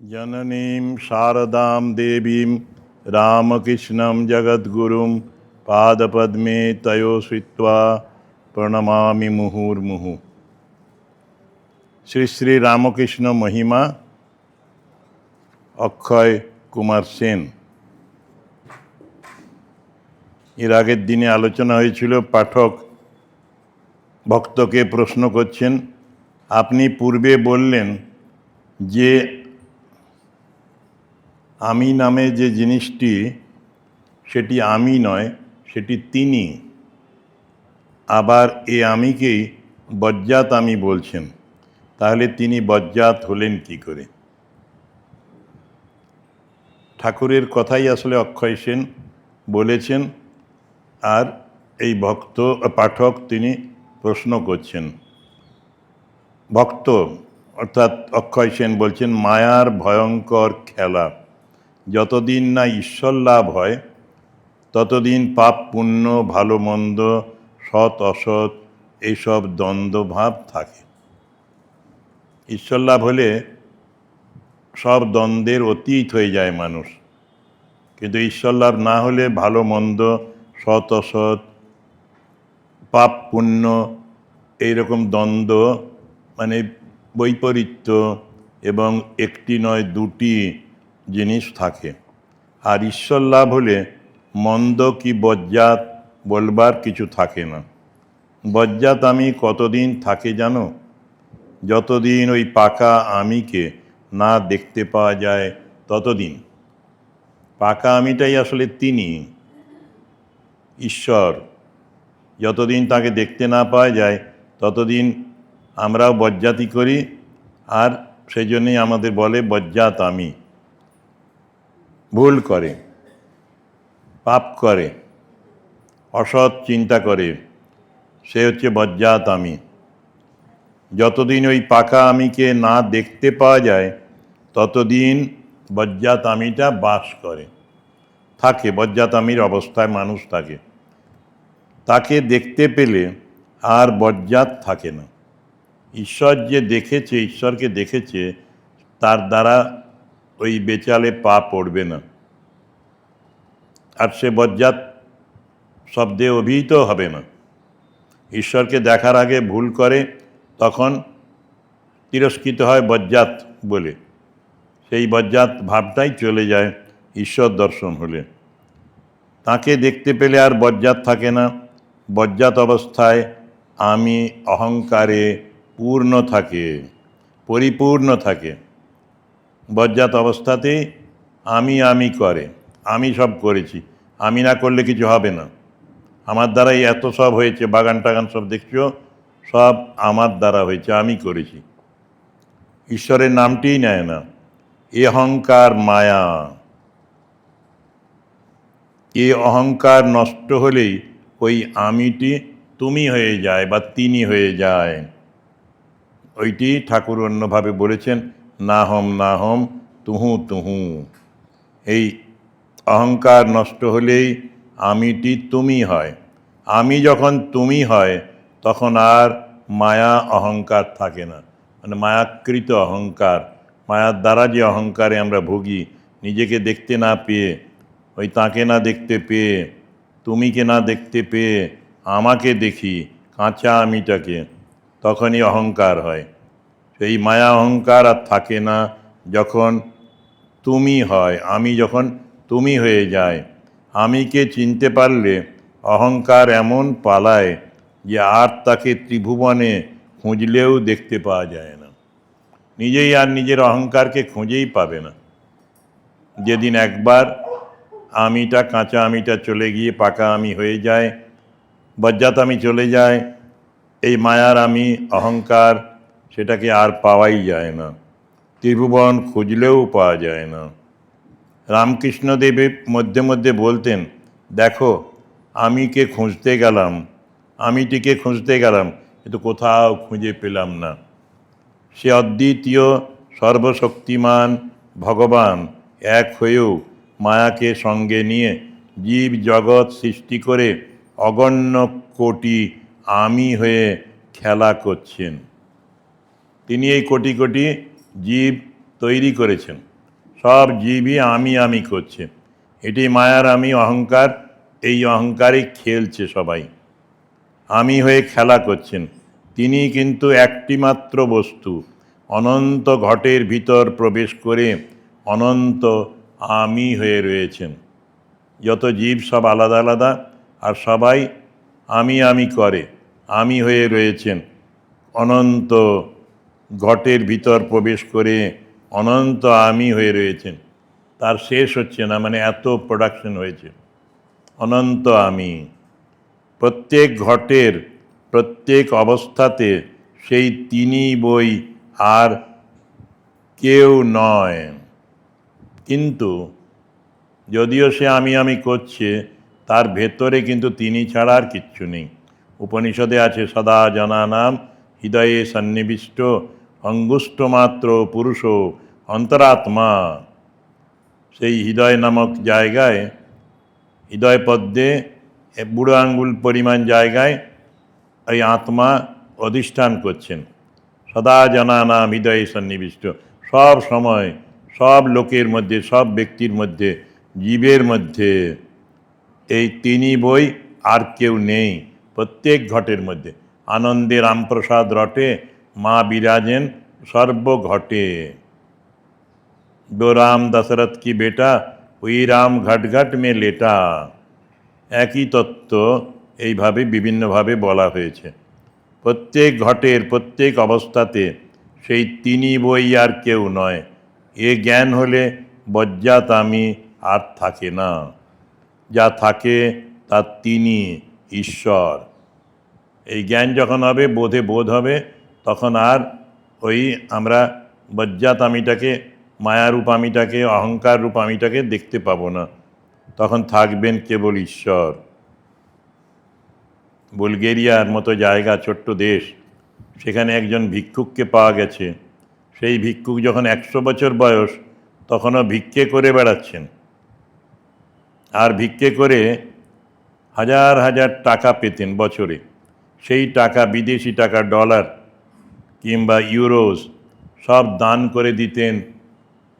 जननीं शारदां देवीं रामकृष्णं जगद्गुरुं पादपद्मे तयो श्रित्वा প্রণমামি মুহুর্মুহু। শ্রী শ্রী রামকৃষ্ণ মহিমা, অক্ষয় কুমার সেন। এর আগের দিনে আলোচনা হয়েছিল, পাঠক ভক্তকে প্রশ্ন করছেন, আপনি পূর্বে বললেন যে আমি নামে যে জিনিসটি সেটি আমি নয়, সেটি তিনি। আবার এ আমিকেই বজ্জাত আমি বলছেন, তাহলে তিনি বজ্জাত হলেন কি করে? ঠাকুরের কথাই আসলে অক্ষয় সেন বলেছেন, আর এই পাঠক তিনি প্রশ্ন করছেন। ভক্ত অর্থাৎ অক্ষয় সেন বলছেন, মায়ার ভয়ঙ্কর খেলা। যতদিন না ঈশ্বর লাভ হয় ততদিন পাপ পুণ্য, ভালো মন্দ, সৎ অসৎ এইসব দ্বন্দ্বভাব থাকে। ঈশ্বর লাভ হলে সব দ্বন্দ্বের অতীত হয়ে যায় মানুষ, কিন্তু ঈশ্বর লাভ না হলে ভালো মন্দ, সৎ অসৎ, পাপ পুণ্য এইরকম দ্বন্দ্ব, মানে বৈপরীত্য এবং একটি নয় দুটি জিনিস থাকে। আর ঈশ্বর লাভ হলে মন্দ কি বজ্জাত বলবার কিছু থাকে না। বজ্জাত আমি কতদিন থাকে জানো? যতদিন ওই পাকা আমিকে না দেখতে পাওয়া যায় ততদিন। পাকা আমিটাই আসলে তিনি, ঈশ্বর। যতদিন তাকে দেখতে না পাওয়া যায় ততদিন আমরাও বজ্জাতি করি, আর সেই জন্যই আমাদের বলে বজ্জাত আমি। ভুল করে, পাপ করে, অসৎ চিন্তা করে, সে হচ্ছে বজ্জাত আমি। যতদিন ওই পাকা আমিকে না দেখতে পাওয়া যায় ততদিন বজ্জাত আমিটা বাস করে, থাকে। বজ্জাত আমির অবস্থায় মানুষ থাকে। তাকে দেখতে পেলে আর বজ্জাত থাকে না। ঈশ্বর যে দেখেছে, ঈশ্বরকে দেখেছে, তার দ্বারা ওই বেচালে পা পড়বে না, আর সে বজ্জাত শব্দে অভিহিত হবে না। ঈশ্বরকে দেখার আগে ভুল করে, তখন তিরস্কৃত হয় বজ্জাত বলে। সেই বজ্জাত ভাবটাই চলে যায় ঈশ্বর দর্শন হলে। তাকে দেখতে পেলে আর বজ্জাত থাকে না। বজ্জাত অবস্থায় আমি অহংকারে পূর্ণ থাকে, পরিপূর্ণ থাকে। বজ্জাত অবস্থাতেই আমি করে, আমি সব করেছি, আমি না করলে কিছু হবে না, আমার দ্বারাই এত সব হয়েছে, বাগান টাগান সব দেখছো, সব আমার দ্বারা হয়েছে, আমি করেছি। ঈশ্বরের নামটিই নেয় না। এ অহংকার মায়া। এ অহংকার নষ্ট হলেই ওই আমিটি তুমি হয়ে যায় বা তিনি হয়ে যায়। ওইটি ঠাকুর অন্যভাবে বলেছেন, না হম তুহু তুহু। এই অহংকার নষ্ট হলেই আমিটি তুমি হয়। আমি যখন তুমি হয় তখন আর মায়া অহংকার থাকে না, মানে মায়াকৃত অহংকার। মায়ার দ্বারা যে অহংকারে আমরা ভুগি, নিজেকে দেখতে না পেয়ে, ওই তাকে না দেখতে পেয়ে, তুমিকে না দেখতে পেয়ে আমাকে দেখি, কাঁচা আমিটাকে, তখনই অহংকার হয়। সেই মায়া অহংকার আর থাকে না যখন তুমি হয়, আমি যখন তুমি হয়ে যায়। আমিকে চিনতে পারলে অহংকার এমন পালায় যে আর তাকে ত্রিভুবনে খুঁজলেও দেখতে পাওয়া যায় না। নিজেই আর নিজের অহংকারকে খুঁজেই পাবে না। যেদিন একবার আমিটা, কাঁচা আমিটা চলে গিয়ে পাকা আমি হয়ে যায়, বজ্জাত আমি চলে যায়, এই মায়ার আমি অহংকার, সেটাকে আর পাওয়াই যায় না। ত্রিভুবন খুঁজলেও পাওয়া যায় না। রামকৃষ্ণদেব মধ্যে মধ্যে বলতেন, দেখো আমিকে খুঁজতে গেলাম, আমিটিকে খুঁজতে গেলাম, কিন্তু কোথাও খুঁজে পেলাম না। সে অদ্বিতীয় সর্বশক্তিমান ভগবান এক হয়েও মায়াকে সঙ্গে নিয়ে জীব জগৎ সৃষ্টি করে অগণ্য কোটি আমি হয়ে খেলা করছেন। তিনি এই কোটি কোটি জীব তৈরি করেছেন। সব জীবই আমি করছে। এটি মায়ার আমি, অহংকার। এই অহংকারে খেলছে সবাই, আমি হয়ে খেলা করছেন। তিনি কিন্তু একটি মাত্র বস্তু, অনন্ত ঘটের ভিতর প্রবেশ করে অনন্ত আমি হয়ে রয়েছেন। যত জীব সব আলাদা আলাদা, আর সবাই আমি করে, আমি হয়ে রয়েছেন। অনন্ত ঘটের ভিতর প্রবেশ করে অনন্ত আমি হয়ে রয়েছেন। তার শেষ হচ্ছে না, মানে এত প্রোডাকশন হয়েছে অনন্ত আমি। প্রত্যেক ঘটের প্রত্যেক অবস্থাতে সেই তিনি বই, আর কেউ নয়। কিন্তু যদিও সে আমি করছে, তার ভেতরে কিন্তু তিনি ছাড়া আর কিচ্ছু নেই। উপনিষদে আছে সদা জনানাম হৃদয়ে সন্নিবিষ্ট অঙ্গুষ্ঠমাত্র পুরুষ অন্তরাত্মা। সেই হৃদয় নামক জায়গায়, হৃদয় পদ্মে বুড়ো আঙ্গুল পরিমাণ জায়গায় এই আত্মা অধিষ্ঠান করছেন। সদা জনানাম হৃদয়ে সন্নিবিষ্ট, সব সময়, সব লোকের মধ্যে, সব ব্যক্তির মধ্যে, জীবের মধ্যে এই তিনি বই, আর কেউ নেই। প্রত্যেক ঘটের মধ্যে আনন্দে রামপ্রসাদ রটে, মা বিরাজেন সর্বঘটে। दो राम दशरथ की बेटा, ওই রাম ঘট ঘট মে লেটা। একই তত্ত্ব এইভাবে বিভিন্নভাবে বলা হয়েছে। প্রত্যেক ঘটের প্রত্যেক অবস্থাতে সেই তিনি বই, আর কেউ নয়। এ জ্ঞান হলে বজ্জাত আমি আর থাকে না। যা থাকে তা তিনি, ঈশ্বর। এই জ্ঞান যখন হবে, বোধে বোধ হবে, তখন আর ওই আমরা বজ্জাত আমিটাকে, মায়ারূপ আমিটাকে, অহংকার রূপ আমিটাকে দেখতে পাবো না। তখন থাকবেন কেবল ঈশ্বর। বুলগেরিয়ার মতো জায়গা, ছোট্ট দেশ, সেখানে একজন ভিক্ষুককে পাওয়া গেছে। সেই ভিক্ষুক যখন 100 বছর বয়স, তখনও ভিক্ষে করে বেড়াচ্ছেন। আর ভিক্ষে করে হাজার হাজার টাকা পেতেন বছরে। সেই টাকা, বিদেশি টাকা, ডলার কিংবা ইউরোস, সব দান করে দিতেন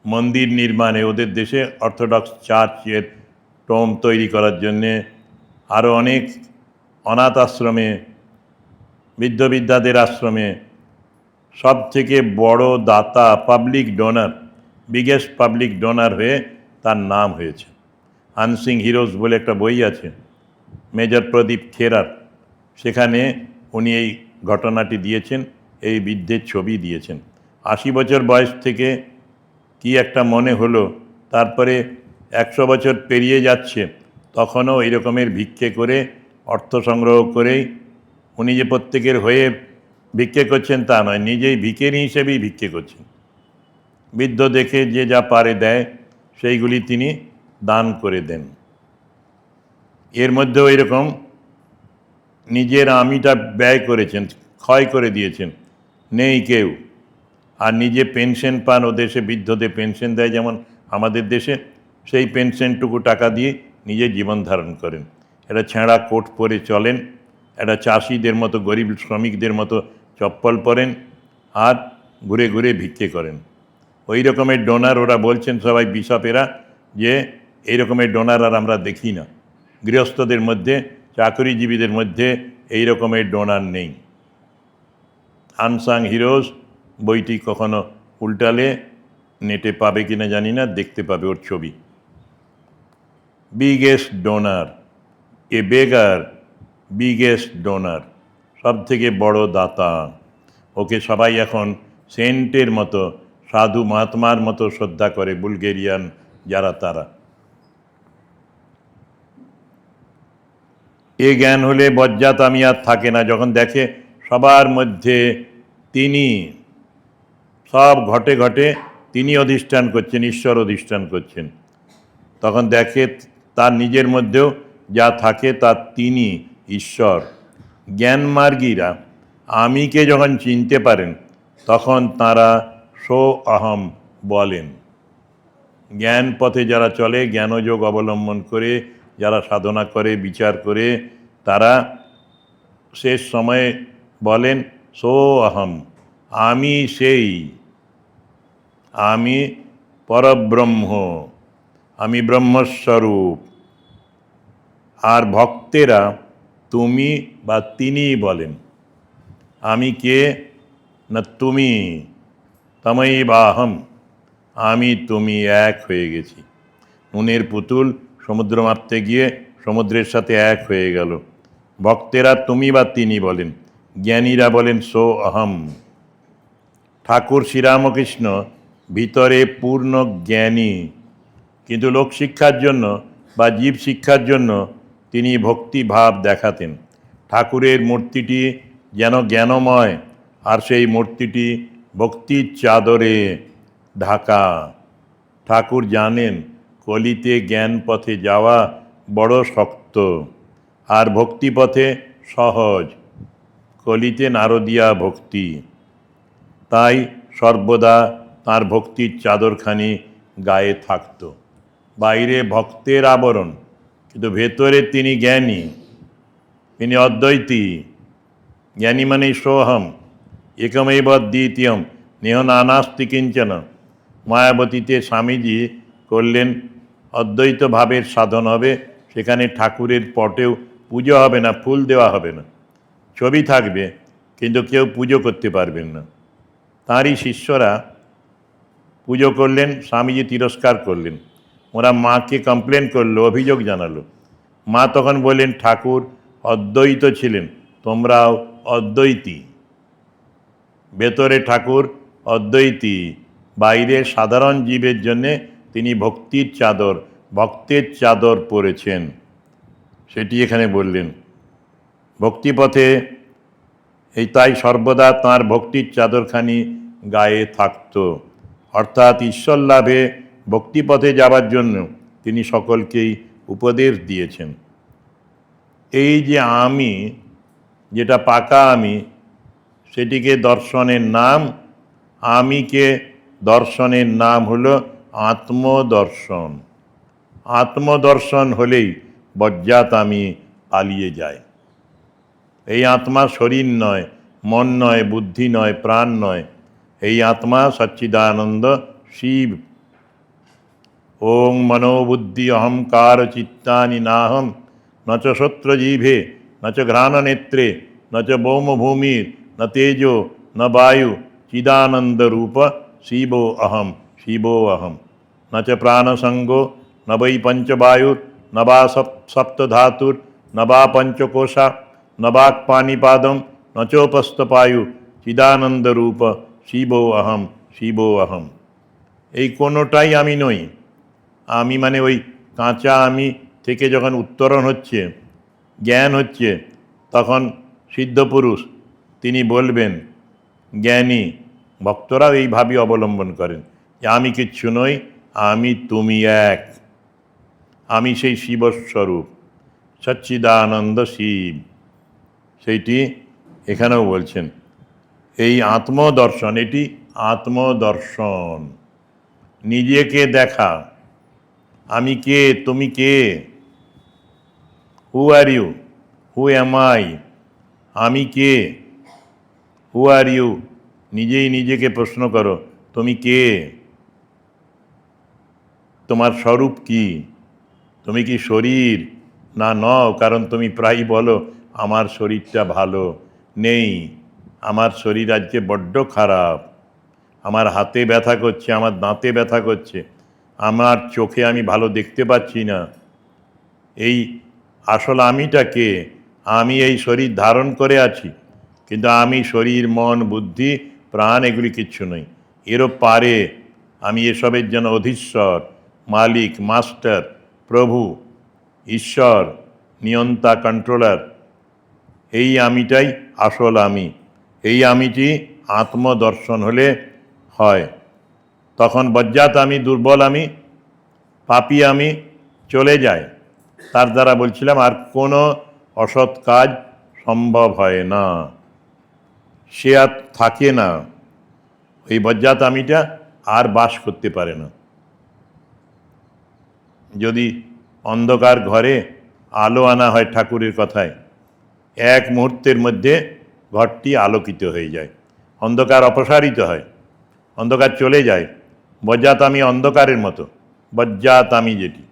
মন্দির নির্মাণে, ওদের দেশে অর্থোডক্স চার্চের টোম তৈরি করার জন্যে, আরও অনেক অনাথ আশ্রমে, বৃদ্ধবিদ্যাদের আশ্রমে। সব থেকে বড় দাতা, public donor, biggest public donor হয়ে তার নাম হয়েছে। আনসিং হিরোজ বলে একটা বই আছে, মেজর প্রদীপ খেরার, সেখানে উনি এই ঘটনাটি দিয়েছেন, এই বৃদ্ধের ছবি দিয়েছেন। 80 বছর বয়স থেকে কি একটা মনে হলো, তারপরে 100 বছর পেরিয়ে যাচ্ছে, তখনও এই রকমের ভিক্ষে করে, অর্থ সংগ্রহ করেই উনি যে প্রত্যেকের হয়ে ভিক্ষে করছেন তা নয়, নিজেই ভিখারি হিসেবেই ভিক্ষে করছেন। বৃদ্ধ দেখে যে যা পারে দেয়, সেইগুলি তিনি দান করে দেন। এর মধ্যেও এরকম নিজের আমিটা ব্যয় করেছেন, ক্ষয় করে দিয়েছেন, নেই কেউ। আর নিজে পেনশন পান, ও দেশে বৃদ্ধদের পেনশন দেয় যেমন আমাদের দেশে, সেই পেনশনটুকু টাকা দিয়ে নিজে জীবন ধারণ করেন। একটা ছেঁড়া কোট পরে চলেন, একটা চাষিদের মতো, গরিব শ্রমিকদের মতো চপ্পল পরেন, আর ঘুরে ঘুরে ভিক্ষে করেন। ওই রকমের ডোনার ওরা বলছেন সবাই, বিশপেরা, যে এই রকমের ডোনার আর আমরা দেখি না। গৃহস্থদের মধ্যে, চাকরিজীবীদের মধ্যে এই রকমের ডোনার নেই। আনসাং হিরোজ বইটি কখনো উল্টালে নেটে পাবে কিনা জানি না, দেখতে পাবে ওর ছবি। বিগেস্ট ডোনার, এ বেগার বিগেস্ট ডোনার, সব থেকে বড় দাতা। ওকে সবাই এখন সেন্টের মতো, সাধু মহাত্মার মতো শ্রদ্ধা করে, বুলগেরিয়ান যারা, তারা। এ জ্ঞান হলে বজ্জাত আমি আর থাকে না। যখন দেখে সবার মধ্যে তিনি, সব ঘটে ঘটে তিনি অধিষ্ঠান করছেন, ঈশ্বর অধিষ্ঠান করছেন, তখন দেখে তার নিজের মধ্যেও যা থাকে তা তিনি, ঈশ্বর। জ্ঞানমার্গীরা আমিকে যখন চিনতে পারেন, তখন তারা সো অহম বলেন। জ্ঞান পথে যারা চলে, জ্ঞানযোগ অবলম্বন করে যারা সাধনা করে, বিচার করে, তারা শেষ সময়ে বলেন সো অহম, আমি সেই। আমি পরব্রহ্ম, আমি ব্রহ্মস্বরূপ। আর ভক্তেরা তুমি বা তিনি বলেন। আমি কে? না তুমি। তমৈবাহম, আমি তুমি এক হয়ে গেছি। নুনের পুতুল সমুদ্র মাপতে গিয়ে সমুদ্রের সাথে এক হয়ে গেল। ভক্তেরা তুমি বা তিনি বলেন, জ্ঞানীরা বলেন সো অহম। ঠাকুর শ্রীরামকৃষ্ণ ভিতরে পূর্ণ জ্ঞানী, কিন্তু লোকশিক্ষার জন্য বা জীব শিক্ষার জন্য তিনি ভক্তিভাব দেখাতেন। ঠাকুরের মূর্তিটি যেন জ্ঞানময়, আর সেই মূর্তিটি ভক্তির চাদরে ঢাকা। ঠাকুর জানেন কলিতে জ্ঞান পথে যাওয়া বড় শক্ত, আর ভক্তিপথে সহজ। কলিতে নারদিয়া ভক্তি, তাই সর্বদা তাঁর ভক্তির চাদরখানি গায়ে থাকত। বাইরে ভক্তের আবরণ, কিন্তু ভেতরে তিনি জ্ঞানী, তিনি অদ্বৈতী। জ্ঞানী মানে সোহম, একমেব দ্বিতীয়ম, নেহ নানাস্তি কিঞ্চন। মায়াবতীতে স্বামীজি করলেন অদ্বৈত ভাবের সাধন হবে, সেখানে ঠাকুরের পটেও পুজো হবে না, ফুল দেওয়া হবে না, ছবি থাকবে কিন্তু কেউ পুজো করতে পারবেন না। তাঁরই শিষ্যরা পুজো করলেন, স্বামীজি তিরস্কার করলেন। ওরা মাকে কমপ্লেন করলো, অভিযোগ জানালো। মা তখন বললেন ঠাকুর অদ্বৈত ছিলেন, তোমরাও অদ্বৈতী। ভেতরে ঠাকুর অদ্বৈতী, বাইরে সাধারণ জীবের জন্যে তিনি ভক্তির চাদর, ভক্তের চাদর পরেছেন, সেটি এখানে বললেন। ভক্তিপথে এই তাই সর্বদা তাঁর ভক্তির চাদরখানি গায়ে থাকত। অর্থাৎ ঈশ্বর লাভে ভক্তিপথে যাবার জন্য তিনি সকলকেই উপদেশ দিয়েছেন। এই যে আমি, যেটা পাকা আমি, সেটিকে দর্শনের নাম, আমিকে দর্শনের নাম হলো আত্মদর্শন। আত্মদর্শন হলেই বজ্জাত আমি পালিয়ে যায়। এই আত্মা শরীর নয়, মন নয়, বুদ্ধি নয়, প্রাণ নয়। এই আত্মা সচ্চিদানন্দ শিব। ওং মনোবুদ্ধি অহংকার চিত্তানি নাহম, ন চ শ্রোত্রজিভে, ন চ ঘ্রাণনেত্রে, ন চ ভৌমভূমির, ন তেজো ন বায়ু, চিদানন্দ রূপ শিবো অহম, শিবো অহম। ন চ প্রাণসঙ্গো, ন বৈ পঞ্চবায়ুর, ন বা সপ্তধাতুর, ন বা পঞ্চকোশা, ন বাক্পানিপাদম, ন চোপস্থপায়ু, চিদানন্দ রূপ শিবো অহম, শিবো অহম। এই কোনোটাই আমি নই। আমি মানে ওই কাঁচা আমি থেকে যখন উত্তরণ হচ্ছে, জ্ঞান হচ্ছে, তখন সিদ্ধপুরুষ তিনি বলবেন, জ্ঞানী ভক্তরাও এইভাবেই অবলম্বন করেন যে আমি কিচ্ছু নই, আমি তুমি এক। আমি সেই শিবস্বরূপ, সচ্চিদানন্দ শিব। সেইটি এখানেও বলছেন। এই আত্মদর্শন, এটি আত্মদর্শন, নিজেকে দেখা। আমি কে, তুমি কে? Who are you, who am I? আমি কে, হু আর ইউ? নিজেই নিজেকে প্রশ্ন করো, তুমি কে? তোমার স্বরূপ কি? তুমি কি শরীর? না নও, কারণ তুমি প্রায়ই বলো আমার শরীরটা ভালো নেই, আমার শরীর আজকে বড্ড খারাপ, আমার হাতে ব্যথা করছে, আমার দাঁতে ব্যথা করছে, আমার চোখে আমি ভালো দেখতে পাচ্ছি না। এই আসল আমিটা কে? আমি এই শরীর ধারণ করে আছি, কিন্তু আমি শরীর, মন, বুদ্ধি, প্রাণ এগুলি কিচ্ছু নই। এরও পারে আমি এসবের জন্য অধীশ্বর, মালিক, মাস্টার, প্রভু, ঈশ্বর, নিয়ন্তা, কন্ট্রোলার। এই আমিটাই আসল আমি। এই আমিটি আত্মদর্শন হলে হয়। তখন বজ্জাত আমি, দুর্বল আমি, পাপী আমি চলে যায়। তার দ্বারা বলছিলাম আর কোনো অসৎ কাজ সম্ভব হয় না, সে আর থাকে না। এই বজ্জাত আমিটা আর বাস করতে পারে না। যদি অন্ধকার ঘরে আলো আনা হয় ঠাকুরের কথায়, এক মুহূর্তের মধ্যে ঘরটি আলোকিত হয়ে যায়, অন্ধকার অপসারিত হয়, অন্ধকার চলে যায়, বজ্জাত আমি অন্ধকারের মতো, বজ্জাত আমি যেটি।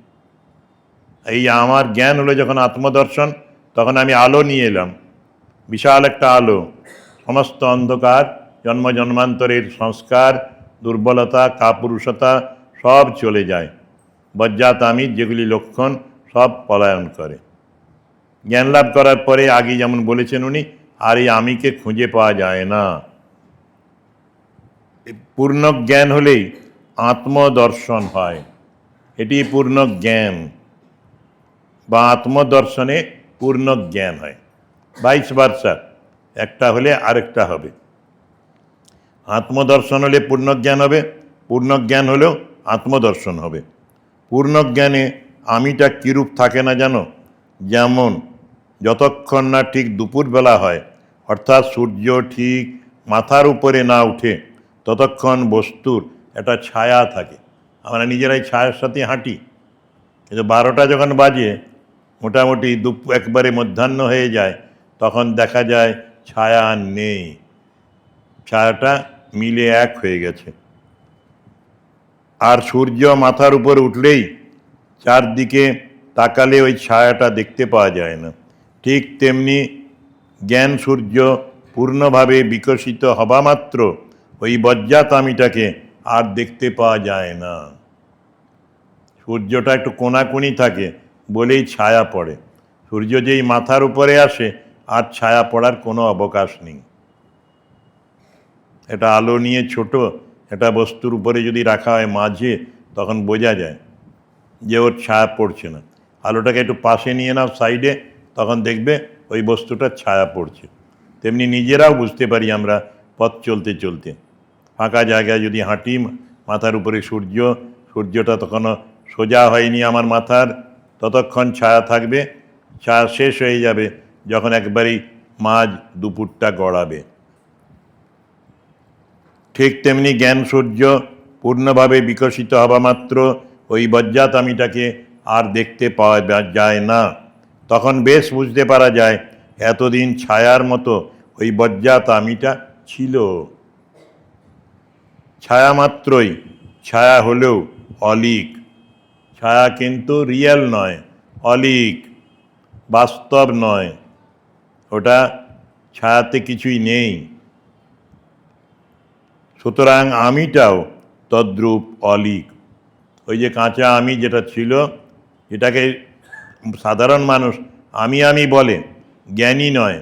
এই আমার জ্ঞান হলো যখন আত্মদর্শন, তখন আমি আলো নিয়ে এলাম, বিশাল একটা আলো। সমস্ত অন্ধকার, জন্ম জন্মান্তরের সংস্কার, দুর্বলতা, কাপুরুষতা সব চলে যায়। বজ্জাত আমি যেগুলি লক্ষণ সব পলায়ন করে। জ্ঞান লাভ করার পরে আগে যেমন বলেছেন উনি, আর এই আমিকে খুঁজে পাওয়া যায় না। পূর্ণ জ্ঞান হলেই আত্মদর্শন হয়, এটি পূর্ণ জ্ঞান বা আত্মদর্শনে পূর্ণ জ্ঞান হয়। ভাইস ভার্সা, একটা হলে আরেকটা হবে। আত্মদর্শন হলে পূর্ণ জ্ঞান হবে, পূর্ণ জ্ঞান হলেও আত্মদর্শন হবে। পূর্ণ জ্ঞানে আমিটা কীরূপ থাকে না জানো? যেমন যতক্ষণ না ঠিক দুপুরবেলা হয়, অর্থাৎ সূর্য ঠিক মাথার উপরে না উঠে, ততক্ষণ বস্তুর একটা ছায়া থাকে। আমরা নিজেরাই ছায়ার সাথে হাঁটি, কিন্তু 12টা যখন বাজে, মোটামুটি একবারে মধ্যাহ্ন হয়ে যায়, তখন দেখা যায় ছায়া আর নেই, ছায়াটা মিলে এক হয়ে গেছে। আর সূর্য মাথার উপর উঠলেই চারদিকে তাকালে ওই ছায়াটা দেখতে পাওয়া যায় না। ঠিক তেমনি জ্ঞান সূর্য পূর্ণভাবে বিকশিত হবা মাত্র ওই বজ্জাত আমিটাকে আর দেখতে পাওয়া যায় না। সূর্যটা একটু কোনাকুনি থাকে বলেই ছায়া পড়ে। সূর্য যেই মাথার উপরে আসে আর ছায়া পড়ার কোনো অবকাশ নেই। এটা আলো নিয়ে ছোট একটা বস্তুর উপরে যদি রাখা হয় মাঝে, তখন বোঝা যায় যে ওর ছায়া পড়ছে না। আলোটাকে একটু পাশে নিয়ে নাও সাইডে, তখন দেখবে ওই বস্তুটার ছায়া পড়ছে। তেমনি নিজেরাও বুঝতে পারি আমরা পথ চলতে চলতে। ফাঁকা জায়গায় যদি হাঁটি, মাথার উপরে সূর্যটা তখনও সোজা হয়নি আমার মাথার, ততক্ষণ ছায়া থাকবে। ছায়া শেষ হয়ে যাবে যখন একবারেই মাঝ দুপুরটা গড়াবে। ঠিক তেমনি জ্ঞান সূর্য পূর্ণভাবে বিকশিত হওয়া মাত্র ওই বজ্জাত আমিটাকে আর দেখতে পাওয়া যায় না। তখন বেশ বুঝতে পারা যায় এতদিন ছায়ার মতো ওই বজ্জাত আমিটা ছিল। ছায়া মাত্রই, ছায়া হলেও অলীক। ছায়া কিন্তু রিয়েল নয়, অলীক, বাস্তব নয়। ওটা ছায়াতে কিছুই নেই। সুতরাং আমিটাও তদ্রূপ অলীক। ওই যে কাঁচা আমি যেটা ছিল, এটাকে সাধারণ মানুষ আমি আমি বলে, জ্ঞানী নয়।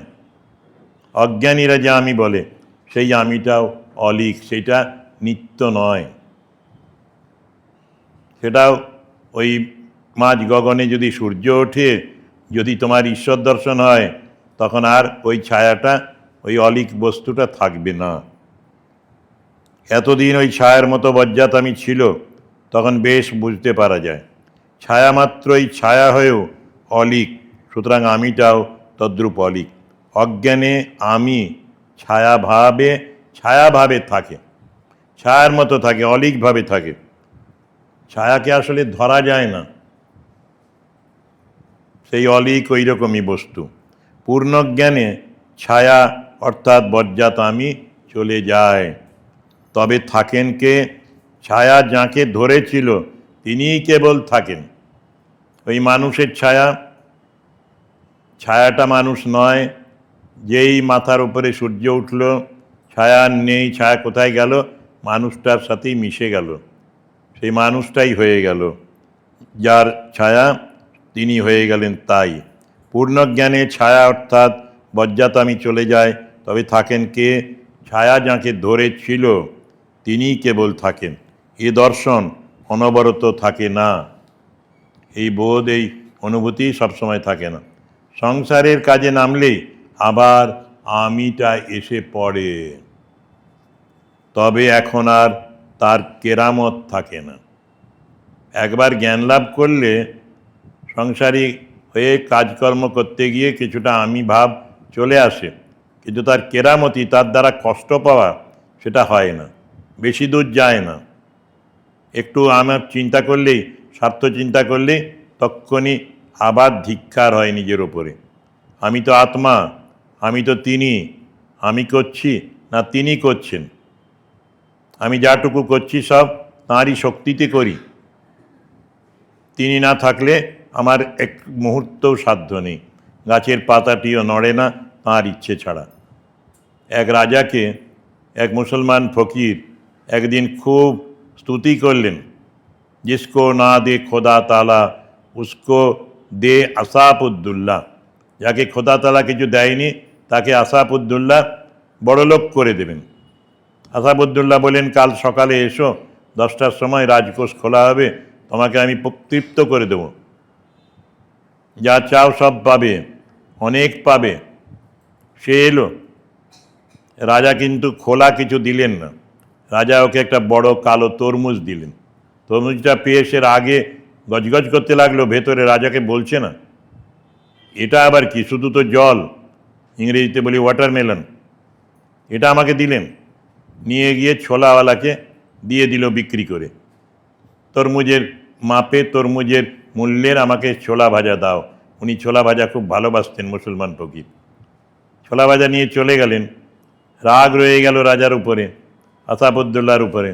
অজ্ঞানীরা যে আমি বলে, সেই আমিটাও অলীক, সেটা নিত্য নয়। সেটাও ওই মাঝ গগনে যদি সূর্য ওঠে, যদি তোমার ঈশ্বর দর্শন হয়, তখন আর ওই ছায়াটা, ওই অলীক বস্তুটা থাকবে না। এতদিন ওই ছায়ার মতো বজ্জাত আমি ছিল, তখন বেশ বুঝতে পারা যায় ছায়া মাত্রই ছায়া হয়েও অলীক। সুতরাং আমিটাও তদ্রূপ অলীক। অজ্ঞানে আমি ছায়াভাবে থাকে, ছায়ার মতো থাকে, অলীকভাবে থাকে। ছায়াকে আসলে ধরা যায় না, সেই অলীক ওই রকমই বস্তু। পূর্ণজ্ঞানে ছায়া অর্থাৎ বজ্জাত আমি চলে যায়। তবে থাকেন কে? ছায়া যাকে ধরেছিল তিনিই কেবল থাকেন। ওই মানুষের ছায়াটা মানুষ নয়। যেই মাথার উপরে সূর্য উঠল, ছায়া নেই, ছায়া কোথায় গেল? মানুষটার সাথেই মিশে গেল, সেই মানুষটাই হয়ে গেল। যার ছায়া তিনি হয়ে গেলেন তাই। পূর্ণজ্ঞানে ছায়া অর্থাৎ বজ্জাত আমি চলে যায়। তবে থাকেন কে? ছায়া যাকে ধরেছিল তিনিই কেবল থাকেন। এ দর্শন অনবরত থাকে না, এই বোধ, এই অনুভূতি সবসময় থাকে না। সংসারের কাজে নামলেই আবার আমিটা এসে পড়ে, তবে এখন আর তার কেরামত থাকে না। একবার জ্ঞান লাভ করলে সংসারী হয়ে কাজকর্ম করতে গিয়ে কিছুটা আমি ভাব চলে আসে, কিন্তু তার কেরামতি, তার দ্বারা কষ্ট পাওয়া, সেটা হয় না, বেশি দূর যায় না। একটু আমার চিন্তা করলেই, স্বার্থ চিন্তা করলেই তক্ষণি আবার ধিক্কার হয় নিজের ওপরে। আমি তো আত্মা, আমি তো তিনি, আমি করছি না তিনি করছেন। আমি যাটুকু করছি সব তাঁরই শক্তিতে করি। তিনি না থাকলে আমার এক মুহূর্তও সাধ্য নেই, গাছের পাতাটিও নড়ে না তাঁর ইচ্ছে ছাড়া। এক রাজাকে এক মুসলমান ফকির একদিন খুব স্তুতি করলেন, जिसको না দে খোদা তালা উসকো দে আসাফুদ্দুল্লাহ। যাকে খোদা তালা কিছু দেয়নি তাকে আসাফুদ্দুল্লাহ বড়লোক করে দেবেন। আসাফুদ্দুল্লাহ বলেন, কাল সকালে এসো, 10টার সময় রাজকোষ খোলা হবে, তোমাকে আমি তৃপ্ত করে দেব, যা চাও সব পাবে, অনেক পাবে। সে এলো। রাজা কিন্তু খোলা কিছু দিলেন না, রাজা ওকে একটা বড় কালো তরমুজ দিলেন। তরমুজটা পেয়ে সে আগে গজগজ করতে লাগলো, ভেতরে রাজাকে বলছে না, এটা আবার কি, শুধু তো জল, ইংরেজিতে বলি ওয়াটারমেলন, এটা আমাকে দিলেন। নিয়ে গিয়ে ছোলাওয়ালাকে দিয়ে দিল বিক্রি করে, তরমুজের মাপে তরমুজের মূল্যের আমাকে ছোলা ভাজা দাও। উনি ছোলা ভাজা খুব ভালোবাসতেন, মুসলমান ফকির। ছোলা ভাজা নিয়ে চলে গেলেন। রাগ রয়ে গেল রাজার উপরে, আসাফুদ্দুল্লাহর উপরে।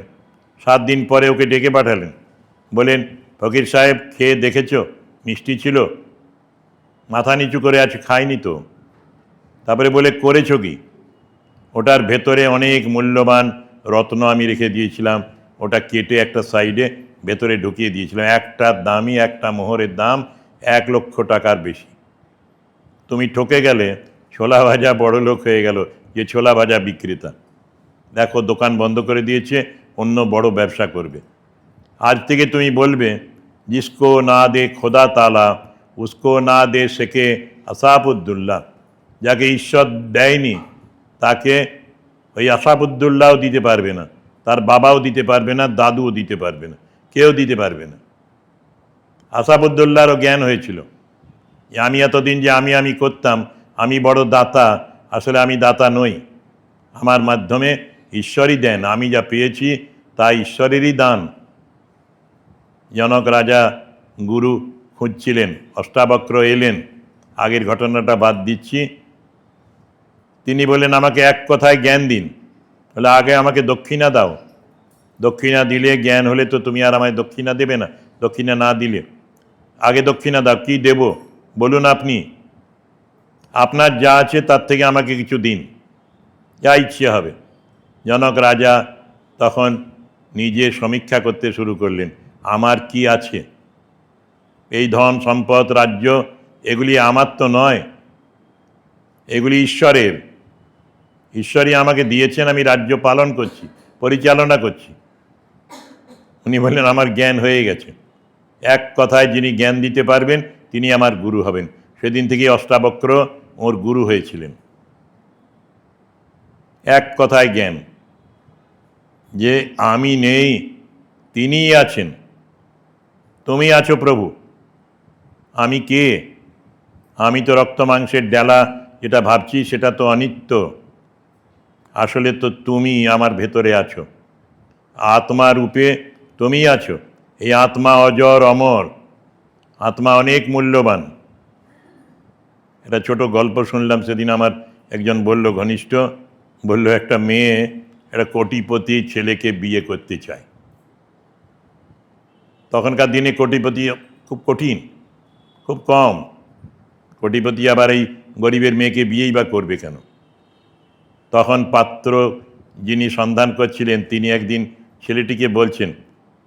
7 দিন পরে ওকে ডেকে পাঠালেন, বলেন, ফকির সাহেব খেয়ে দেখেছো, মিষ্টি ছিল? মাথা নিচু করে আছে, খাইনি তো। তারপরে বলে, করেছো কি? ওটার ভেতরে অনেক মূল্যবান রত্ন আমি রেখে দিয়েছিলাম, ওটা কেটে একটা সাইডে ভেতরে ঢুকিয়ে দিয়েছিলাম। একটা দামই, একটা মোহরের দাম 1 লক্ষ টাকার বেশি। তুমি ঠকে গেলে, ছোলা ভাজা বড় লোক হয়ে গেল যে ছোলা ভাজা বিক্রেতা। দেখো, দোকান বন্ধ করে দিয়েছে, অন্য বড় ব্যবসা করবে। আজ থেকে তুমি বলবে, जिसको না দে খোদা তালা উসকো না দে শেখে আসাফুদ্দুল্লাহ। যাকে ঈশ্বর দেয়নি তাকে ওই আসাফুদ্দুল্লাহও দিতে পারবে না, তার বাবাও দিতে পারবে না, দাদুও দিতে পারবে না, কেউ দিতে পারবে না। আসাফুদ্দুল্লাহরও জ্ঞান হয়েছিল, আমি এতদিন যে আমি করতাম, আমি বড় দাতা, আসলে আমি দাতা নই, আমার মাধ্যমে ঈশ্বরই দেন, আমি যা পেয়েছি তা ঈশ্বরেরই দান। জনক রাজা গুরু খুঁজছিলেন, অষ্টাবক্র এলেন। আগের ঘটনাটা বাদ দিচ্ছি। তিনি বললেন, আমাকে এক কথায় জ্ঞান দিন। বলে, আগে আমাকে দক্ষিণা দাও, দক্ষিণা দিলে জ্ঞান হলে তো তুমি আর আমায় দক্ষিণা দেবে না, দক্ষিণা না দিলে। আগে দক্ষিণা দাও, কি দেব বলুন আপনি, আপনার যা আছে তার থেকে আমাকে কিছু দিন, যা ইচ্ছে হবে। জনক রাজা তখন নিজে সমীক্ষা করতে শুরু করলেন, আমার কি আছে? এই ধন সম্পদ রাজ্য এগুলি আমার তো নয়, এগুলি ঈশ্বরের। ঈশ্বরই আমাকে দিয়েছেন, আমি রাজ্য পালন করছি, পরিচালনা করছি। উনি বললেন, আমার জ্ঞান হয়ে গেছে। এক কথায় যিনি জ্ঞান দিতে পারবেন তিনি আমার গুরু হবেন। সেদিন থেকে অষ্টাবক্র ওর গুরু হয়েছিলেন। এক কথায় জ্ঞান, যে আমি নেই, তিনিই আছেন। তুমি আছো প্রভু, আমি কে? আমি তো রক্ত মাংসের ডেলা, যেটা ভাবছি সেটা তো অনিত্য। আসলে তো তুমি আমার ভেতরে আছো, আত্মা রূপে তুমি আছো। এই আত্মা অজর অমর, আত্মা অনেক মূল্যবান। একটা ছোট গল্প শুনলাম সেদিন, আমার একজন বলল, ঘনিষ্ঠ বলল, একটা মেয়ে একটা কোটিপতি ছেলেকে বিয়ে করতে চায়। তখনকার দিনে কোটিপতি খুব কঠিন, খুব কম। কোটিপতি আবার এই গরিবের মেয়েকে বিয়েই বা করবে কেন? তখন পাত্র যিনি সন্ধান করছিলেন তিনি একদিন ছেলেটিকে বলছেন,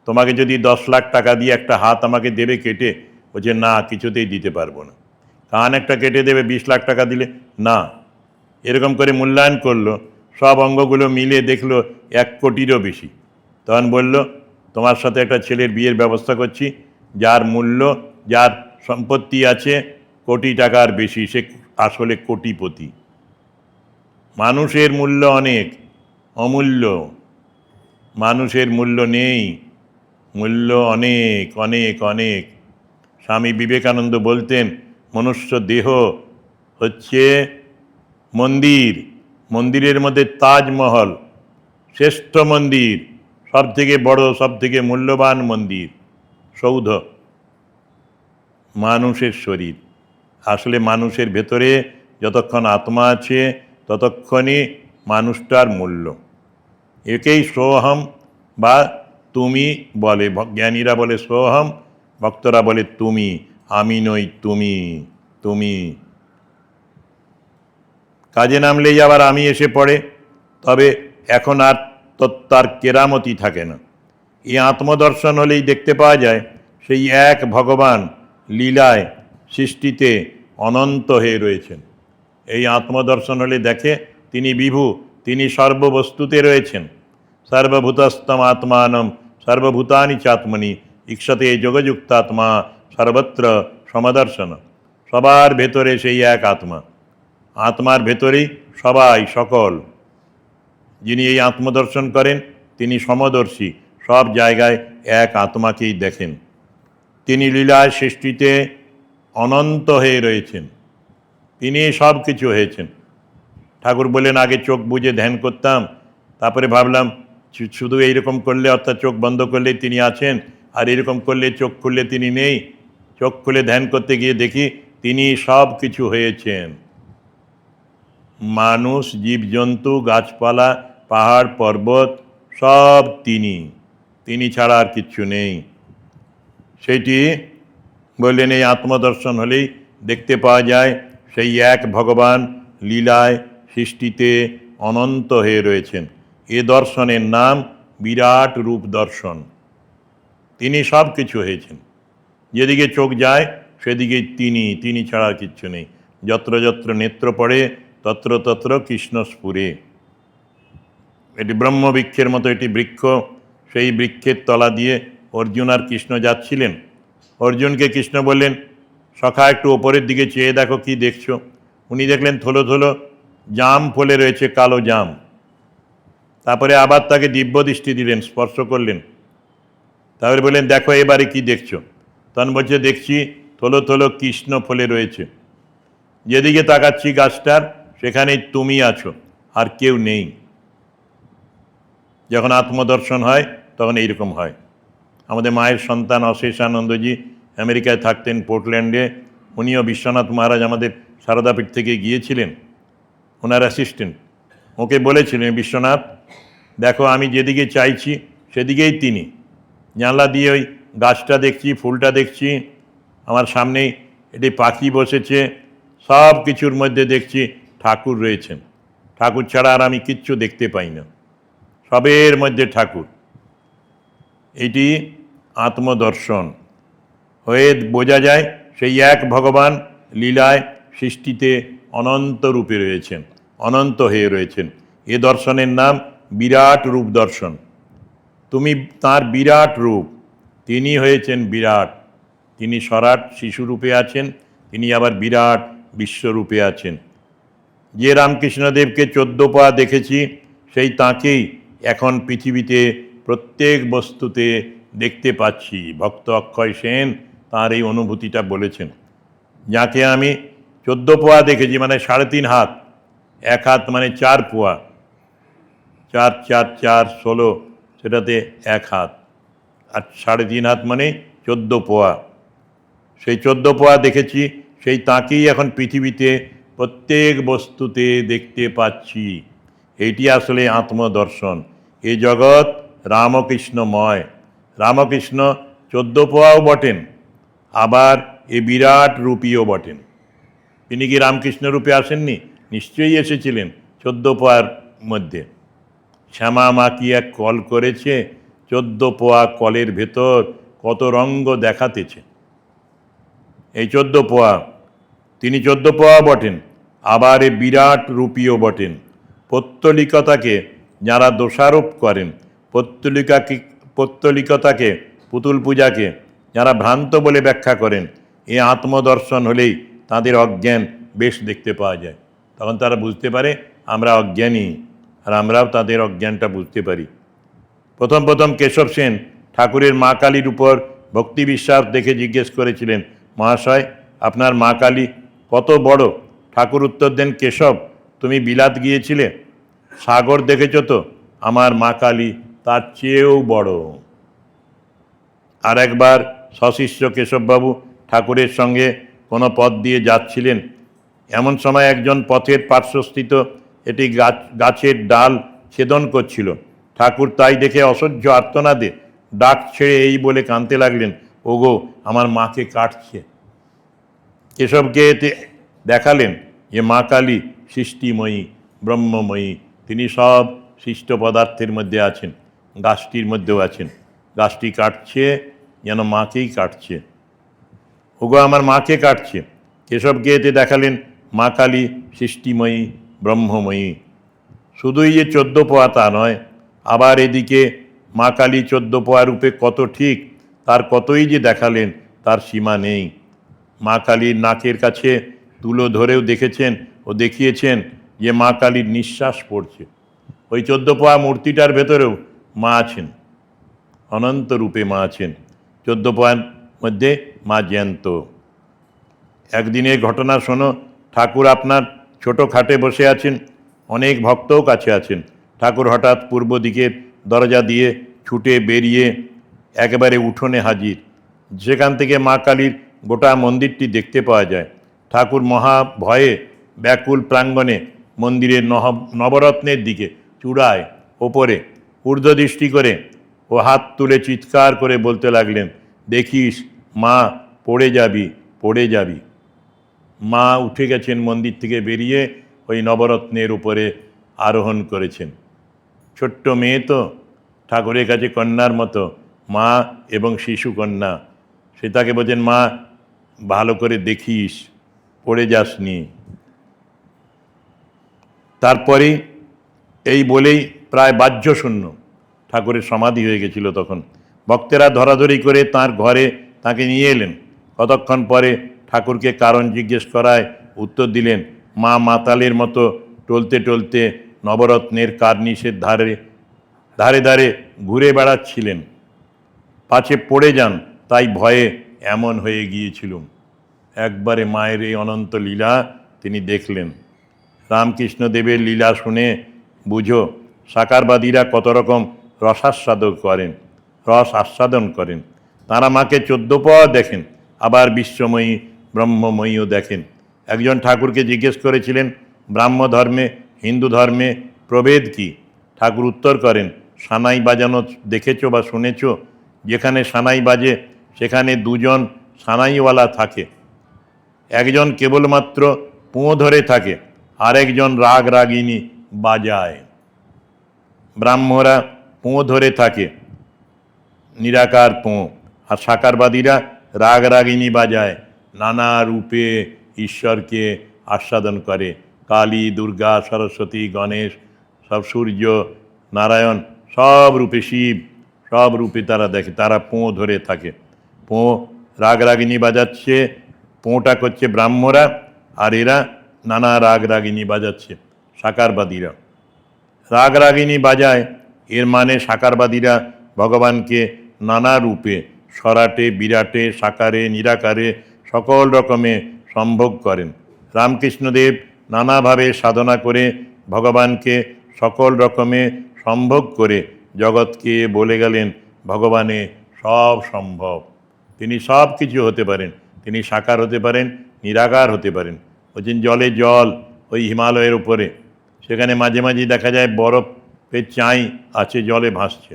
তোমাকে যদি 10 লাখ টাকা দিয়ে একটা হাত আমাকে দেবে কেটে? বলছে, না, কিছুতেই দিতে পারবো না। কান একটা কেটে দেবে 20 লাখ টাকা দিলে? না। এরকম করে মূল্যায়ন করলো, সব অঙ্গগুলো মিলে দেখলো 1 কোটিরও বেশি। তখন বলল, তোমার সাথে একটা ছেলের বিয়ের ব্যবস্থা করছি, যার মূল্য, যার সম্পত্তি আছে কোটি টাকার বেশি, সে আসলে কোটিপতি। মানুষের মূল্য অনেক, অমূল্য। মানুষের মূল্য নেই, মূল্য অনেক অনেক অনেক। স্বামী বিবেকানন্দ বলতেন, মনুষ্য দেহ হচ্ছে মন্দির, মন্দিরের মধ্যে তাজমহল শ্রেষ্ঠ মন্দির, সব থেকে বড়, সব থেকে মূল্যবান মন্দির, সৌধ মানুষের শরীর। আসলে মানুষের ভেতরে যতক্ষণ আত্মা আছে ততক্ষণই মানুষটার মূল্য। একেই সোহম বা তুমি বলে, জ্ঞানীরা বলে সোহম, ভক্তরা বলে তুমি, আমি নই, তুমি, তুমি। কাজে নামলেই আবার আমি এসে পড়ে, তবে এখন আর তার কেরামতি থাকে না। এই আত্মদর্শন হলেই দেখতে পাওয়া যায় সেই এক ভগবান লীলায় সৃষ্টিতে অনন্ত হয়ে রয়েছেন। এই আত্মদর্শন হলে দেখে তিনি বিভু, তিনি সর্ববস্তুতে রয়েছেন। সর্বভূতস্তম আত্মানম সর্বভূতানি চাত্মনি ইক্ষতে যোগযুক্তাত্মা সর্বত্র সমদর্শন। সবার ভেতরে সেই এক আত্মা, আত্মার ভেতরেই সবাই সকল। যিনি এই আত্মদর্শন করেন তিনি সমদর্শী, সব জায়গায় এক আত্মাকেই দেখেন। তিনি লীলায় সৃষ্টিতে অনন্ত হয়ে রয়েছেন, তিনি সব কিছু হয়েছেন। ঠাকুর বলেন, আগে চোখ বুজে ধ্যান করতাম, তারপরে ভাবলাম শুধু এইরকম করলে, অর্থাৎ চোখ বন্ধ করলে তিনি আছেন, আর এরকম করলে চোখ খুললে তিনি নেই। চোখ খুলে ধ্যান করতে গিয়ে দেখি তিনি সব কিছু হয়েছেন। মানুষ, জীবজন্তু, গাছপালা, পাহাড় পর্বত সব তিনি, তিনি ছাড়া আর কিচ্ছু নেই। সেটি বললেন এই আত্মদর্শন হলেই দেখতে পাওয়া যায় সেই এক ভগবান লীলায় সৃষ্টিতে অনন্ত হয়ে রয়েছেন। এ দর্শনের নাম বিরাট রূপ দর্শন। তিনি সব কিছু হয়েছেন, যেদিকে চোখ যায় সেদিকে তিনি, তিনি ছাড়া কিচ্ছু নেই। যত্র যত্র নেত্র পড়ে তত্র তত্র কৃষ্ণ স্ফুরে। এটি ব্রহ্মবৃক্ষের মতো এটি বৃক্ষ, সেই বৃক্ষের তলা দিয়ে অর্জুন আর কৃষ্ণ যাচ্ছিলেন। অর্জুনকে কৃষ্ণ বললেন, সখা একটু ওপরের দিকে চেয়ে দেখো, কি দেখছো? উনি দেখলেন থলো থলো জাম ফলে রয়েছে, কালো জাম। তারপরে আবার তাকে দিব্য দৃষ্টি দিলেন, স্পর্শ করলেন। তারপরে বললেন, দেখো এবারে কি দেখছো? তখন বলছে, দেখছি থলো থলো কৃষ্ণ ফলে রয়েছে। যেদিকে তাকাচ্ছি গাছটার, সেখানেই তুমি আছো, আর কেউ নেই। যখন আত্মদর্শন হয় তখন এইরকম হয়। আমাদের মায়ের সন্তান অশেষানন্দজি আমেরিকায় থাকতেন, পোর্টল্যান্ডে। উনিও বিশ্বনাথ মহারাজ আমাদের সারদাপীঠ থেকে গিয়েছিলেন, ওনার অ্যাসিস্ট্যান্ট। ওকে বলেছিলেন, বিশ্বনাথ দেখো আমি যেদিকে চাইছি সেদিকেই তিনি। জানলা দিয়ে ওই গাছটা দেখছি, ফুলটা দেখছি, আমার সামনেই এটি পাখি বসেছে, সব কিছুর মধ্যে দেখছি ঠাকুর রয়েছেন। ঠাকুর ছাড়া আর আমি কিচ্ছু দেখতে পাই না, সবের মধ্যে ঠাকুর। এটি আত্মদর্শন হয়ে বোঝা যায় সেই এক ভগবান লীলায় সৃষ্টিতে অনন্ত রূপে রয়েছেন, অনন্ত হয়ে রয়েছেন। এ দর্শনের নাম বিরাট রূপ দর্শন। তুমি তার বিরাট রূপ, তিনি হয়েছেন বিরাট। তিনি সরাট শিশুরূপে আছেন, তিনি আবার বিরাট বিশ্বরূপে আছেন। যে রামকৃষ্ণদেবকে 14 পা দেখেছি, সেই তাঁকেই এখন পৃথিবীতে প্রত্যেক বস্তুতে দেখতে পাচ্ছি। ভক্ত অক্ষয় সেন তাঁর এই অনুভূতিটা বলেছেন। যাকে আমি 14 পোয়া দেখেছি, মানে 3.5 হাত, 1 হাত মানে 4 পোয়া, 4 4 4 16, সেটাতে 1 হাত, আর 3.5 হাত মানে 14 পোয়া। সেই 14 পোয়া দেখেছি, সেই তাঁকেই এখন পৃথিবীতে প্রত্যেক বস্তুতে দেখতে পাচ্ছি। এইটি আসলে আত্মদর্শন। এ জগৎ রামকৃষ্ণময়। রামকৃষ্ণ 14 পোয়াও বটেন, আবার এ বিরাট রূপীও বটেন। তিনি কি রামকৃষ্ণ রূপে আসেননি? নিশ্চয়ই এসেছিলেন 14 পোয়ার মধ্যে। শ্যামা মা কি এক কল করেছে, 14 পোয়া কলের ভেতর কত রঙ্গ দেখাতেছে। এই 14 পোয়া, তিনি 14 পোয়া বটেন, আবার এ বিরাট রূপীও বটেন। পৌত্তলিকতাকে যারা দোষারোপ করেন, পৌত্তলিকতাকে, পুতুল পূজাকে যারা ভ্রান্ত বলে ব্যাখ্যা করেন, এ আত্মদর্শন হলেই তাদের অজ্ঞান বেশ দেখতে পাওয়া যায়। তখন তারা বুঝতে পারে আমরা অজ্ঞানী, আর আমরাও তাদের অজ্ঞানটা বুঝতে পারি। প্রথম প্রথম কেশব সেন ঠাকুরের মা কালীর উপর ভক্তি বিশ্বাস দেখে জিজ্ঞেস করেছিলেন, মহাশয় আপনার মা কালী কত বড়? ঠাকুর উত্তর দেন, কেশব তুমি বিলাত গিয়েছিলে, সাগর দেখেছ তো? আমার মা কালী তার চেয়েও বড়। আর একবার সশিষ্য কেশববাবু ঠাকুরের সঙ্গে কোনো পথ দিয়ে যাচ্ছিলেন। এমন সময় একজন পথের পার্শ্বস্থিত এটি গাছের ডাল ছেদন করছিল। ঠাকুর তাই দেখে অসহ্য আর্তনাদে ডাক ছেড়ে এই বলে কাঁদতে লাগলেন, ওগো আমার মাকে কাটছে। কেশবকে এতে দেখালেন যে মা কালী সৃষ্টিময়ী, ব্রহ্মময়ী, তিনি সব সৃষ্ট পদার্থের মধ্যে আছেন, গাছটির মধ্যেও আছেন। গাছটি কাটছে যেন মাকেই কাটছে, ওগো আমার মাকে কাটছে। কেশবকে এতে দেখালেন মা কালী সৃষ্টিময়ী, ব্রহ্মময়ী। শুধুই যে 14 পোয়া তা নয়, আবার এদিকে মা কালী 14 পোয়া রূপে কত ঠিক, তার কতই যে দেখালেন তার সীমা নেই। মা কালীর নাকের কাছে তুলো ধরেও দেখেছেন ও দেখিয়েছেন যে মা কালীর নিঃশ্বাস পড়ছে। ওই 14 পোয়া মূর্তিটার ভেতরেও মা আছেন, অনন্ত রূপে মা আছেন। 14 পোয়ার মধ্যে মা জ্যান্ত। একদিনের ঘটনা শোনো, ঠাকুর আপনার ছোট খাটে বসে আছেন, অনেক ভক্তও কাছে আছেন। ঠাকুর হঠাৎ পূর্ব দিকের দরজা দিয়ে ছুটে বেরিয়ে একেবারে উঠোনে হাজির। সেখান থেকে মা কালীর গোটা মন্দিরটি দেখতে পাওয়া যায়। ঠাকুর মহা ভয়ে ব্যাকুল প্রাঙ্গণে মন্দিরের নবরত্নের দিকে চূড়ায় ওপরে ঊর্ধ্বদৃষ্টি করে ও হাত তুলে চিৎকার করে বলতে লাগলেন, দেখিস মা, পড়ে যাবি, পড়ে যাবি। মা উঠে গেছেন, মন্দির থেকে বেরিয়ে ওই নবরত্নের উপরে আরোহণ করেছেন। ছোট্ট মেয়ে তো, ঠাকুরের কাছে কন্যার মতো, মা এবং শিশু কন্যা। সে তাকে বলছেন, মা ভালো করে দেখিস, পড়ে যাসনি। তারপরেই এই বলেই প্রায় বাহ্যশূন্য ঠাকুরের সমাধি হয়ে গেছিল। তখন ভক্তেরা ধরাধরি করে তার ঘরে তাকে নিয়ে এলেন। কতক্ষণ পরে ঠাকুরকে কারণ জিজ্ঞেস করায় উত্তর দিলেন, মা মাতালের মতো টলতে টলতে নবরত্নের কার্নিশের ধারে ধারে ধারে ঘুরে বেড়াচ্ছিলেন। পাছে পড়ে যান তাই ভয়ে এমন হয়ে গিয়েছিলুম। একবারে মায়ের এই অনন্ত লীলা তিনি দেখলেন। রামকৃষ্ণদেবের লীলা শুনে বুঝো সাকারবাদীরা কত রকম রস আস্বাদন করেন। তাঁরা মাকে 14 পোয়া দেখেন, আবার বিশ্বময়ী, ব্রহ্মময়ীও দেখেন। একজন ঠাকুরকে জিজ্ঞেস করেছিলেন, ব্রাহ্ম ধর্মে হিন্দু ধর্মে প্রভেদ কি? ঠাকুর উত্তর করেন, সানাই বাজানো দেখেছো বা শুনেছ? যেখানে সানাই বাজে সেখানে দুজন সানাইওয়ালা থাকে, একজন কেবলমাত্র পুঁ ধরে থাকে, আরেকজন রাগ রাগিনী বাজায়। ব্রাহ্মরা পুঁ ধরে থাকে, নিরাকার পুঁ, আর সাকারবাদীরা রাগ রাগিনী বাজায়, নানা রূপে ঈশ্বরকে আস্বাদন করে। কালী, দুর্গা, সরস্বতী, গণেশ, সব সূর্য, নারায়ণ, সব রূপে শিব, সব রূপে তারা দেখে। তারা পুঁ ধরে থাকে। পুঁ রাগ রাগিনী বাজাচ্ছে, পুঁটা করছে ব্রাহ্মরা, আর এরা নানা রাগ রাগিনী বাজাচ্ছে সাকারবাদীরা। রাগ রাগিনী বাজায় এর মানে সাকারবাদীরা ভগবানকে নানা রূপে, সরাটে, বিরাটে, সাকারে, নিরাকারে, সকল রকমে সম্ভোগ করেন। রামকৃষ্ণদেব নানাভাবে সাধনা করে ভগবানকে সকল রকমে সম্ভোগ করে জগৎকে বলে গেলেন ভগবানে সব সম্ভব। তিনি সব কিছু হতে পারেন। তিনি সাকার হতে পারেন, নিরাকার হতে পারেন। বলছেন জলে জল, ওই হিমালয়ের উপরে, সেখানে মাঝে মাঝে দেখা যায় বরফের চাই আছে, জলে ভাসছে।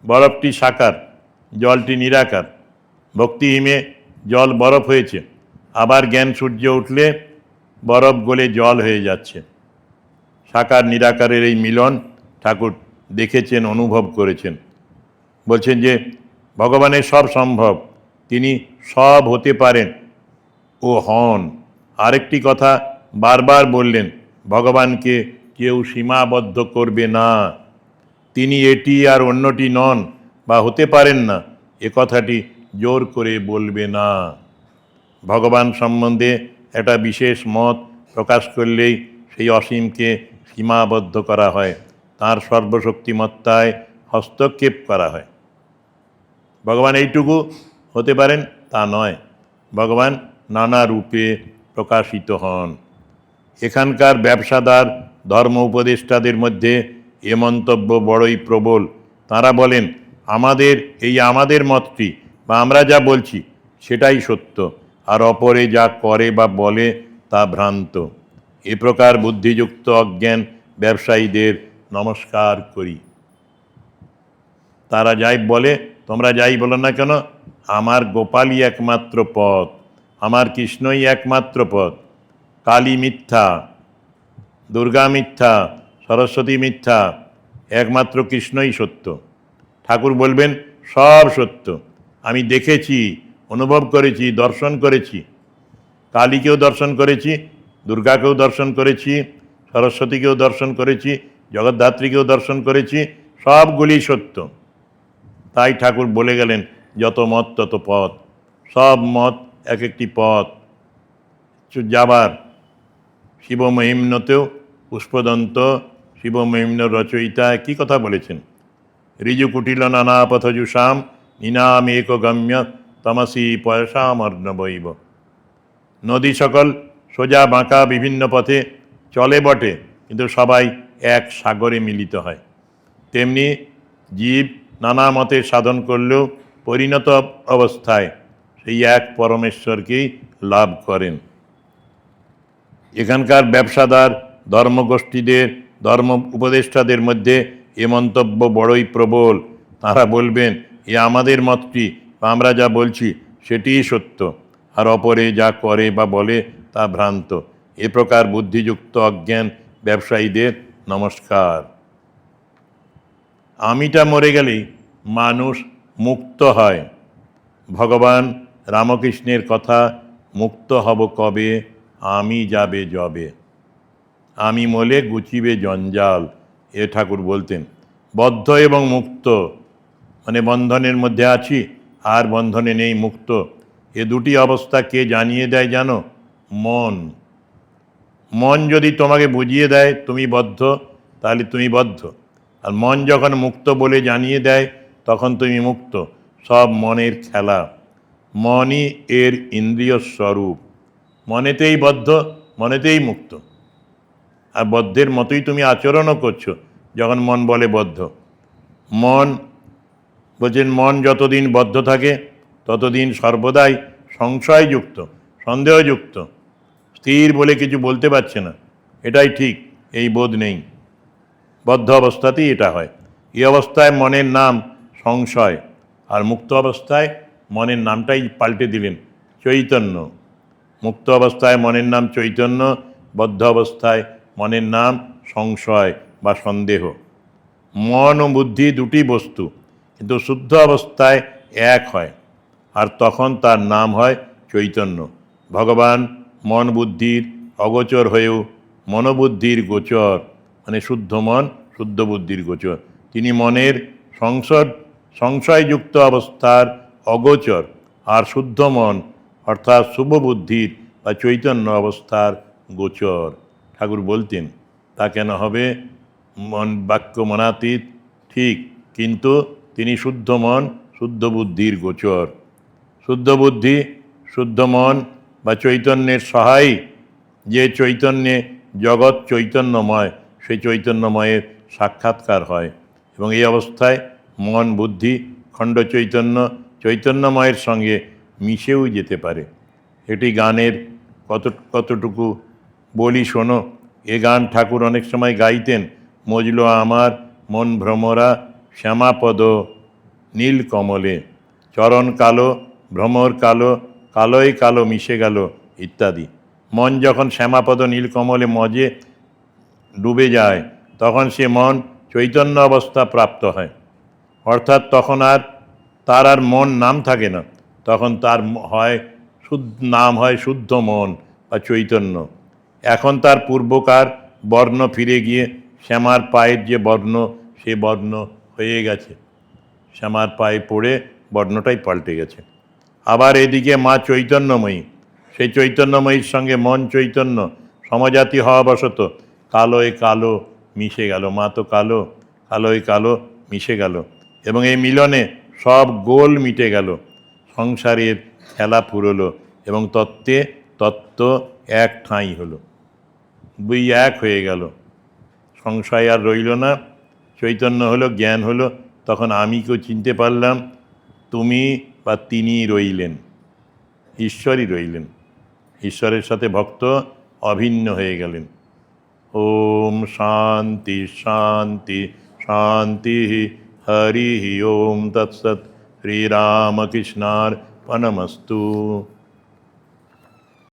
বরফটি সাকার, জলটি নিরাকার। ভক্তিহিমে জল বরফ হয়েছে, আবার জ্ঞান সূর্য উঠলে বরফ গলে জল হয়ে যাচ্ছে। সাকার নিরাকারের এই মিলন ঠাকুর দেখেছেন, অনুভব করেছেন। বলছেন যে ভগবানের সব সম্ভব, তিনি সব হতে পারেন ও হন। আরেকটি কথা বারবার বললেন, ভগবানকে কেউ সীমাবদ্ধ করবে না। তিনি এটি আর অন্যটি নন বা হতে পারেন না, এ কথাটি জোর করে বলবে না। ভগবান সম্বন্ধে একটা বিশেষ মত প্রকাশ করলেই সেই অসীমকে সীমাবদ্ধ করা হয়, তাঁর সর্বশক্তিমত্তায় হস্তক্ষেপ করা হয়। ভগবান এইটুকু হতে পারেন তা নয়, ভগবান নানা রূপে প্রকাশিত হন। এখানকার ব্যবসাদার ধর্ম উপদেষ্টাদের মধ্যে এ মন্তব্য বড়ই প্রবল। তাঁরা বলেন, আমাদের মতটি বা আমরা যা বলছি সেটাই সত্য, আর অপরে যা করে বা বলে তা ভ্রান্ত। এ প্রকার বুদ্ধিযুক্ত অজ্ঞান ব্যবসায়ীদের নমস্কার করি। তারা যাই বলে, তোমরা যাই বলো না কেন, আমার গোপালই একমাত্র পথ, আমার কৃষ্ণই একমাত্র পথ। কালী মিথ্যা, দুর্গা মিথ্যা, সরস্বতী মিথ্যা, একমাত্র কৃষ্ণই সত্য। ঠাকুর বলবেন সব সত্য, আমি দেখেছি, অনুভব করেছি, দর্শন করেছি। কালীকেও দর্শন করেছি, দুর্গাকেও দর্শন করেছি, সরস্বতীকেও দর্শন করেছি, জগদ্ধাত্রীকেও দর্শন করেছি, সবগুলি সত্য। তাই ঠাকুর বলে গেলেন যত মত তত পথ, সব মত এক একটি পথ যাবার। শিবমহিম্নতেও পুষ্পদন্ত শিবমহিম্ন রচয়িতা কি কথা বলেছেন, ঋজুকুটিল নানা পথজুষাম নিনাম এক গম্য তমসি পয়সামর্ণবৈব। নদী সকল সোজা বাঁকা বিভিন্ন পথে চলে বটে, কিন্তু সবাই এক সাগরে মিলিত হয়। তেমনি জীব নানা মতে সাধন করলেও পরিণত অবস্থায় সেই এক পরমেশ্বরকেই লাভ করেন। এখানকার ব্যবসাদার, ধর্মগোষ্ঠীদের, ধর্ম উপদেষ্টাদের মধ্যে এ মন্তব্য বড়ই প্রবল। তাঁরা বলবেন এ আমাদের মতটি, আমরা যা বলছি সেটিই সত্য, আর অপরে যা করে বা বলে তা ভ্রান্ত। এ প্রকার বুদ্ধিযুক্ত অজ্ঞান ব্যবসায়ীদের নমস্কার। আমিটা মরে গেলেই মানুষ মুক্ত হয়। ভগবান রামকৃষ্ণের কথা, মুক্ত হব কবে, আমি যাবে যবে, আমি মলে গুছিবে জঞ্জাল, এ ঠাকুর বলতেন। বদ্ধ এবং মুক্ত মানে বন্ধনের মধ্যে আছি আর বন্ধনে নেই, মুক্ত, এ দুটি অবস্থা কে জানিয়ে দেয় জানো? মন। মন যদি তোমাকে বুঝিয়ে দেয় তুমি বদ্ধ, তাহলে তুমি বদ্ধ। আর মন যখন মুক্ত বলে জানিয়ে দেয় তখন তুমি মুক্ত। সব মনের খেলা, মনই এর ইন্দ্রিয় স্বরূপ। মনেতেই বদ্ধ, মনেতেই মুক্ত। আর বদ্ধের মতোই তুমি আচরণও করছো যখন মন বলে বদ্ধ। মন বলছেন, মন যতদিন বদ্ধ থাকে ততদিন সর্বদাই সংশয়যুক্ত, সন্দেহযুক্ত, স্থির বলে কিছু বলতে পারছে না, এটাই ঠিক, এই বোধ নেই। বদ্ধ অবস্থাতেই এটা হয়। এই অবস্থায় মনের নাম সংশয়, আর মুক্ত অবস্থায় মনের নামটাই পাল্টে দিলেন চৈতন্য। মুক্ত অবস্থায় মনের নাম চৈতন্য, বদ্ধ অবস্থায় মনের নাম সংশয় বা সন্দেহ। মন ও বুদ্ধি দুটি বস্তু, কিন্তু শুদ্ধ অবস্থায় এক হয়, আর তখন তার নাম হয় চৈতন্য। ভগবান মন বুদ্ধির অগোচর হয়েও মনোবুদ্ধির গোচর, মানে শুদ্ধ মন শুদ্ধ বুদ্ধির গোচর। তিনি মনের সংশয়যুক্ত অবস্থার অগোচর, আর শুদ্ধ মন অর্থাৎ শুভ বুদ্ধির বা চৈতন্য অবস্থার গোচর। ঠাকুর বলতেন তা কেন হবে? মন বাক্য মনাতীত ঠিক, কিন্তু তিনি শুদ্ধ মন শুদ্ধ বুদ্ধির গোচর। শুদ্ধ বুদ্ধি শুদ্ধ মন বা চৈতন্যের সহায়, যে চৈতন্যে জগৎ চৈতন্যময়, সেই চৈতন্যময়ের সাক্ষাৎকার হয়, এবং এই অবস্থায় মন বুদ্ধি খণ্ড চৈতন্য চৈতন্যময়ের সঙ্গে মিশেও যেতে পারে। এটি গানের কতটুকু বলি শোনো। এ গান ঠাকুর অনেক সময় গাইতেন। মজলো আমার মন ভ্রমরা শ্যামাপদ নীল কমলে, চরণ কালো ভ্রমর কালো, কালোয় কালো মিশে গেল ইত্যাদি। মন যখন শ্যামাপদ নীলকমলে মজে ডুবে যায় তখন সে মন চৈতন্য অবস্থা প্রাপ্ত হয়। অর্থাৎ তখন আর তার আর মন নাম থাকে না, তখন তার হয় নাম হয় শুদ্ধ মন বা চৈতন্য। এখন তার পূর্বকার বর্ণ ফিরে গিয়ে শ্যামার পায়ের যে বর্ণ, সে বর্ণ হয়ে গেছে, শ্যামার পায়ে পড়ে বর্ণটাই পাল্টে গেছে। আবার এদিকে মা চৈতন্যময়ী, সেই চৈতন্যময়ীর সঙ্গে মন চৈতন্য সমজাতি হওয়া বশত কালোয় কালো মিশে গেল। মা তো কালো, কালোয় কালো মিশে গেল, এবং এই মিলনে সব গোল মিটে গেল, সংসারের খেলা ফুরলো, এবং তত্ত্বে তত্ত্ব এক ঠাঁই হলো, দুই এক হয়ে গেল। সংশয় আর রইল না, চৈতন্য হলো, জ্ঞান হলো। তখন আমিকেও চিনতে পারলাম, তুমি বা তিনি রইলেন, ঈশ্বরই রইলেন। ঈশ্বরের সাথে ভক্ত অভিন্ন হয়ে গেলেন। ওম শান্তি শান্তি শান্তি। হরি ওম তৎসৎ শ্রীরামকৃষ্ণার্পণমস্তু।